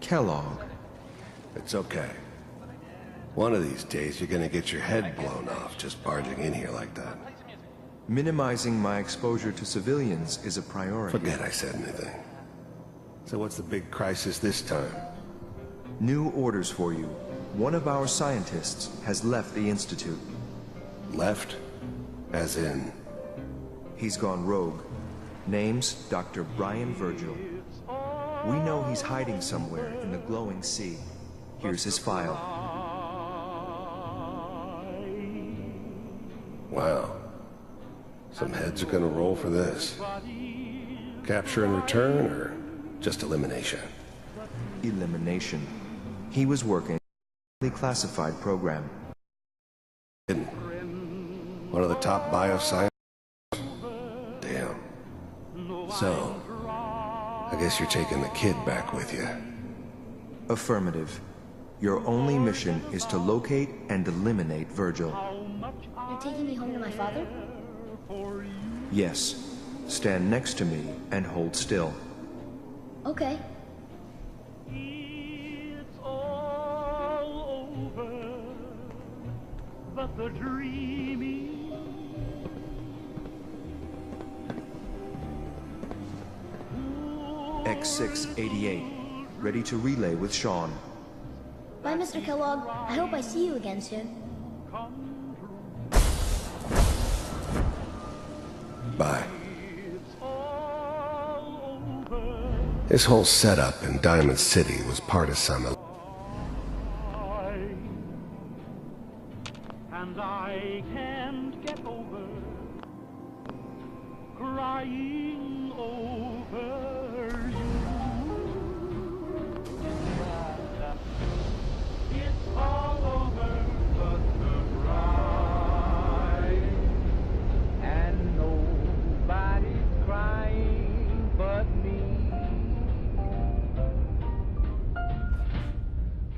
Kellogg. It's okay. One of these days, you're gonna get your head blown off just barging in here like that. Minimizing my exposure to civilians is a priority. Forget I said anything. So what's the big crisis this time? New orders for you. One of our scientists has left the Institute. Left? As in? He's gone rogue. Name's Dr. Brian Virgil. We know he's hiding somewhere in the glowing sea. Here's his file. Wow. Some heads are gonna roll for this. Capture and return, or just elimination? Elimination. He was working on a classified program. One of the top bioscience. Damn. So, I guess you're taking the kid back with you. Affirmative. Your only mission is to locate and eliminate Virgil. You're taking me home to my father? Yes. Stand next to me and hold still. Okay. It's all over, but the dreaming. X688. Ready to relay with Sean. Bye, Mr. Kellogg. I hope I see you again soon. Bye. This whole setup in Diamond City was part of some... And I can't get over crying over you. It's all over but the crying, and nobody's crying but me.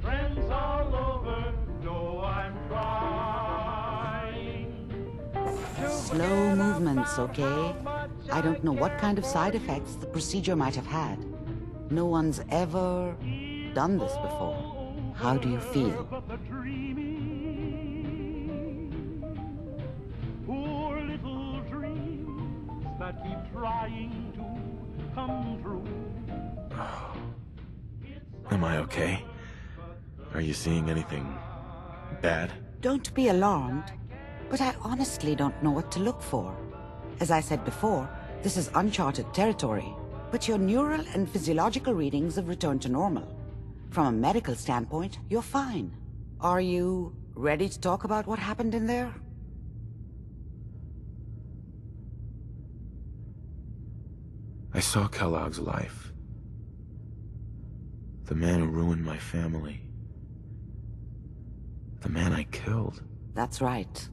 Friends all over know I'm crying. Slow movements, okay? I don't know what kind of side effects the procedure might have had. No one's ever done this before. How do you feel? Poor little dreams that keep trying to come true. Am I okay? Are you seeing anything bad? Don't be alarmed, but I honestly don't know what to look for. As I said before, this is uncharted territory, but your neural and physiological readings have returned to normal. From a medical standpoint, you're fine. Are you ready to talk about what happened in there? I saw Kellogg's life. The man who ruined my family. The man I killed. That's right.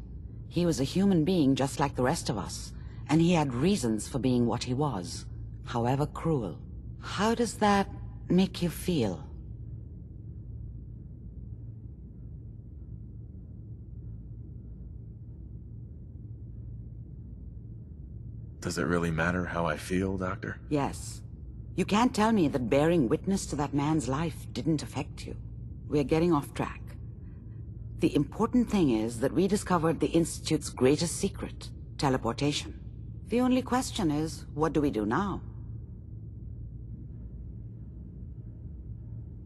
He was a human being just like the rest of us, and he had reasons for being what he was, however cruel. How does that make you feel? Does it really matter how I feel, Doctor? Yes. You can't tell me that bearing witness to that man's life didn't affect you. We're getting off track. The important thing is that we discovered the Institute's greatest secret, teleportation. The only question is, what do we do now?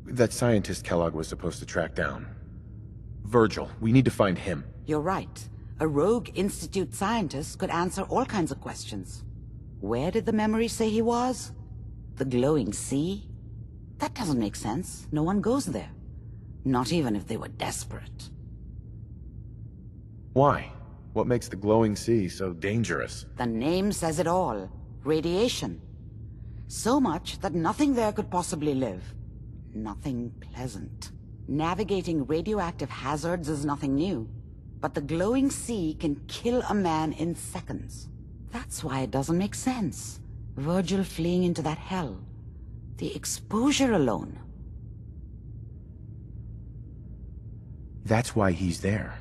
That scientist Kellogg was supposed to track down. Virgil, we need to find him. You're right. A rogue Institute scientist could answer all kinds of questions. Where did the memory say he was? The glowing sea? That doesn't make sense. No one goes there. Not even if they were desperate. Why? What makes the glowing sea so dangerous? The name says it all. Radiation. So much that nothing there could possibly live. Nothing pleasant. Navigating radioactive hazards is nothing new. But the glowing sea can kill a man in seconds. That's why it doesn't make sense. Virgil fleeing into that hell. The exposure alone. That's why he's there.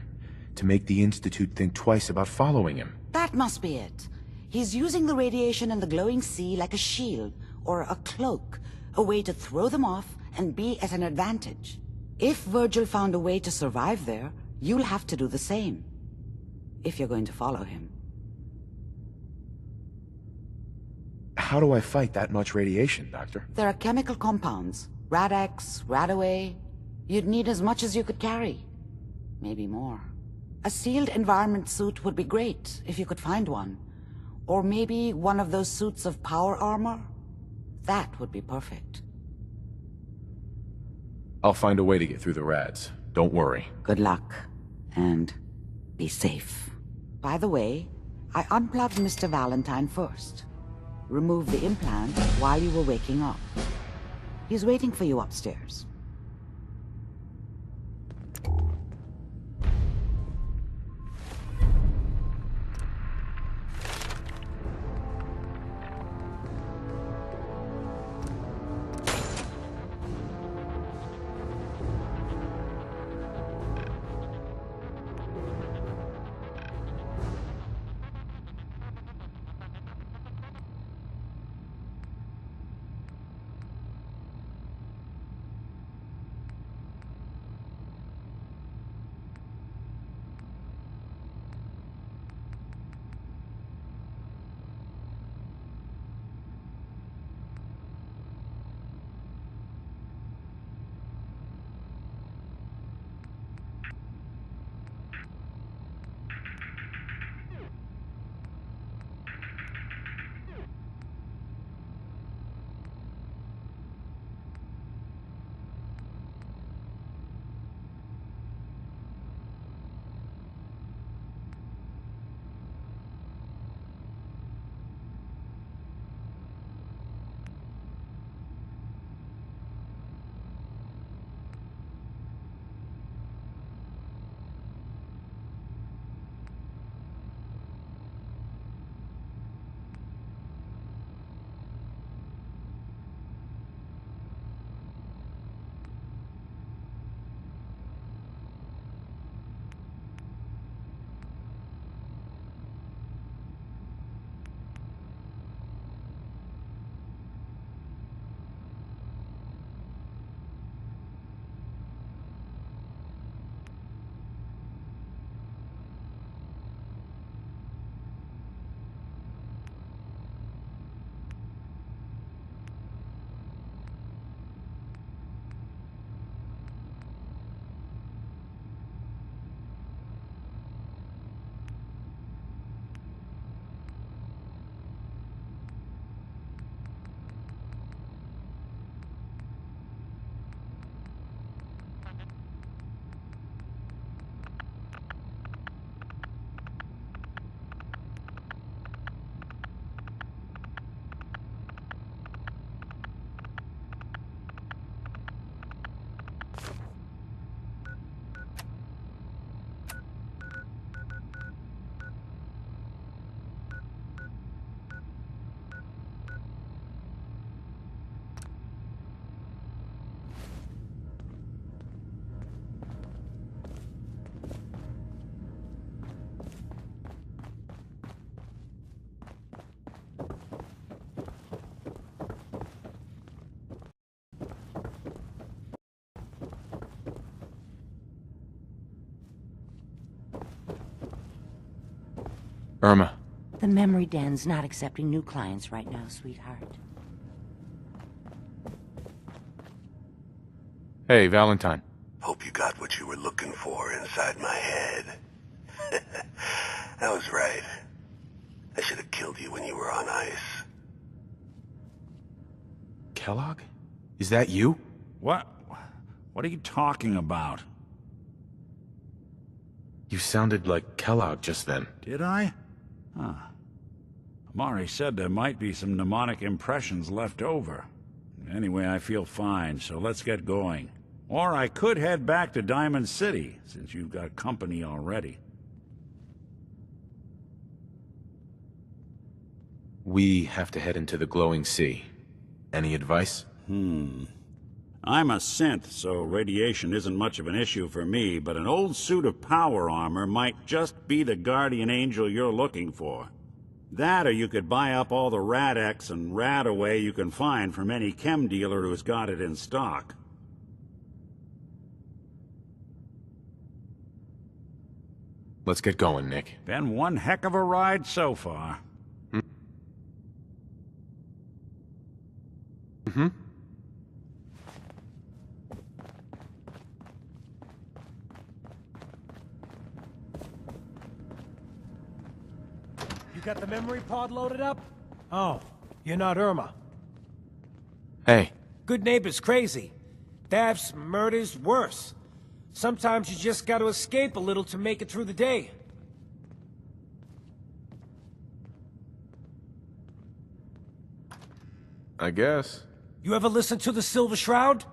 To make the Institute think twice about following him. That must be it. He's using the radiation in the glowing sea like a shield, or a cloak, a way to throw them off and be at an advantage. If Virgil found a way to survive there, you'll have to do the same. If you're going to follow him. How do I fight that much radiation, Doctor? There are chemical compounds. Rad-X, Radaway. You'd need as much as you could carry. Maybe more. A sealed environment suit would be great, if you could find one. Or maybe one of those suits of power armor? That would be perfect. I'll find a way to get through the rads. Don't worry. Good luck. And be safe. By the way, I unplugged Mr. Valentine first. Removed the implant while you were waking up. He's waiting for you upstairs. Irma. The memory den's not accepting new clients right now, sweetheart. Hey, Valentine. Hope you got what you were looking for inside my head. I was right. I should have killed you when you were on ice. Kellogg? Is that you? What? What are you talking about? You sounded like Kellogg just then. Did I? Huh. Amari said there might be some mnemonic impressions left over. Anyway, I feel fine, so let's get going. Or I could head back to Diamond City, since you've got company already. We have to head into the glowing sea. Any advice? I'm a synth, so radiation isn't much of an issue for me, but an old suit of power armor might just be the guardian angel you're looking for. That, or you could buy up all the Rad-X and Rad-Away you can find from any chem dealer who's got it in stock. Let's get going, Nick. Been one heck of a ride so far. Mm-hmm. You got the memory pod loaded up? Oh, you're not Irma. Hey. Good neighbor's crazy. Thefts, murders, worse. Sometimes you just gotta escape a little to make it through the day. I guess. You ever listen to the Silver Shroud?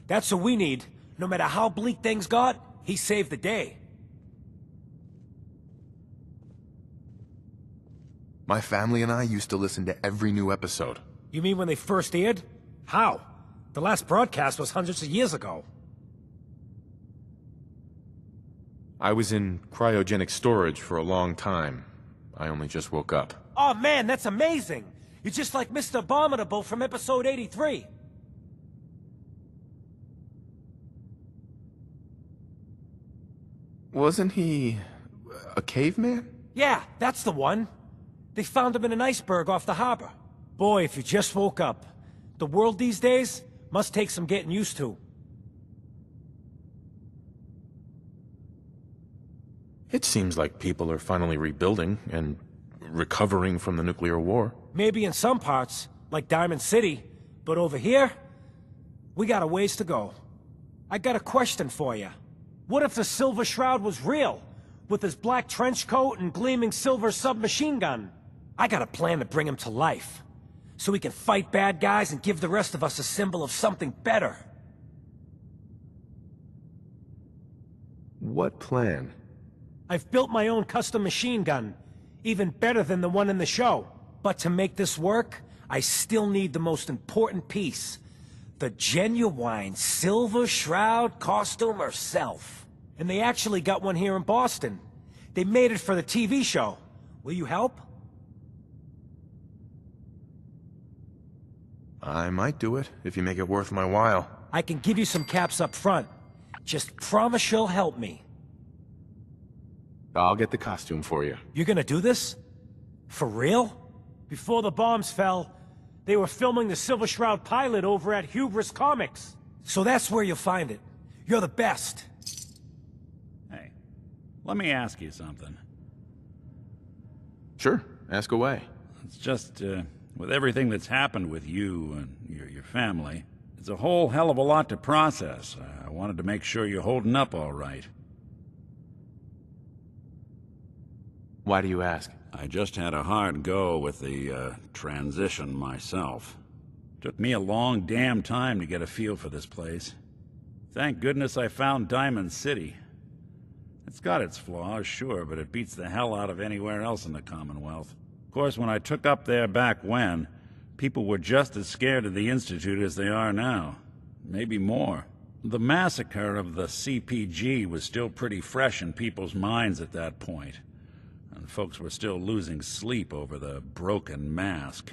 That's what we need. No matter how bleak things got, he saved the day. My family and I used to listen to every new episode. You mean when they first aired? How? The last broadcast was hundreds of years ago. I was in cryogenic storage for a long time. I only just woke up. Oh man, that's amazing! You're just like Mr. Abominable from episode 83. Wasn't he a caveman? Yeah, that's the one. They found him in an iceberg off the harbor. Boy, if you just woke up. The world these days must take some getting used to. It seems like people are finally rebuilding and recovering from the nuclear war. Maybe in some parts, like Diamond City, but over here, we got a ways to go. I got a question for you. What if the Silver Shroud was real, with his black trench coat and gleaming silver submachine gun? I got a plan to bring him to life, so we can fight bad guys and give the rest of us a symbol of something better. What plan? I've built my own custom machine gun, even better than the one in the show. But to make this work, I still need the most important piece. The genuine Silver Shroud costume herself. And they actually got one here in Boston. They made it for the TV show. Will you help? I might do it, if you make it worth my while. I can give you some caps up front. Just promise you'll help me. I'll get the costume for you. You're gonna do this? For real? Before the bombs fell, they were filming the Silver Shroud pilot over at Hubris Comics. So that's where you'll find it. You're the best. Hey, let me ask you something. Sure, ask away. It's just, with everything that's happened with you and your family, it's a whole hell of a lot to process. I wanted to make sure you're holding up all right. Why do you ask? I just had a hard go with the, transition myself. Took me a long damn time to get a feel for this place. Thank goodness I found Diamond City. It's got its flaws, sure, but it beats the hell out of anywhere else in the Commonwealth. Of course, when I took up there back when, people were just as scared of the Institute as they are now. Maybe more. The massacre of the CPG was still pretty fresh in people's minds at that point. And folks were still losing sleep over the broken mask.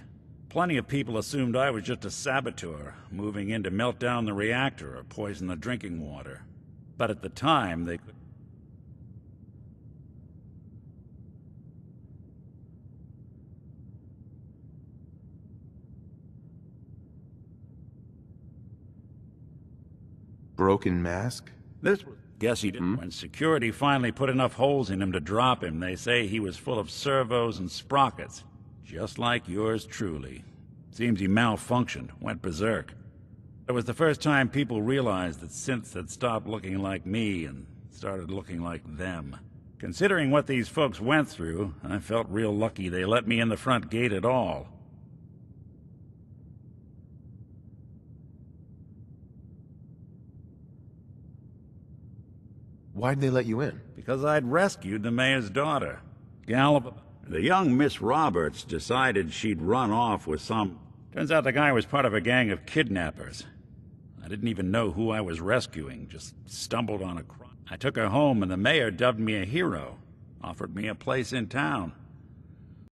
Plenty of people assumed I was just a saboteur, moving in to melt down the reactor or poison the drinking water. But at the time, they could... Broken mask? This was... Guess he didn't. When security finally put enough holes in him to drop him, they say he was full of servos and sprockets. Just like yours truly. Seems he malfunctioned, went berserk. It was the first time people realized that synths had stopped looking like me and started looking like them. Considering what these folks went through, I felt real lucky they let me in the front gate at all. Why'd they let you in? Because I'd rescued the mayor's daughter. The young Miss Roberts decided she'd run off with some... Turns out the guy was part of a gang of kidnappers. I didn't even know who I was rescuing, just stumbled on a crime. I took her home and the mayor dubbed me a hero, offered me a place in town.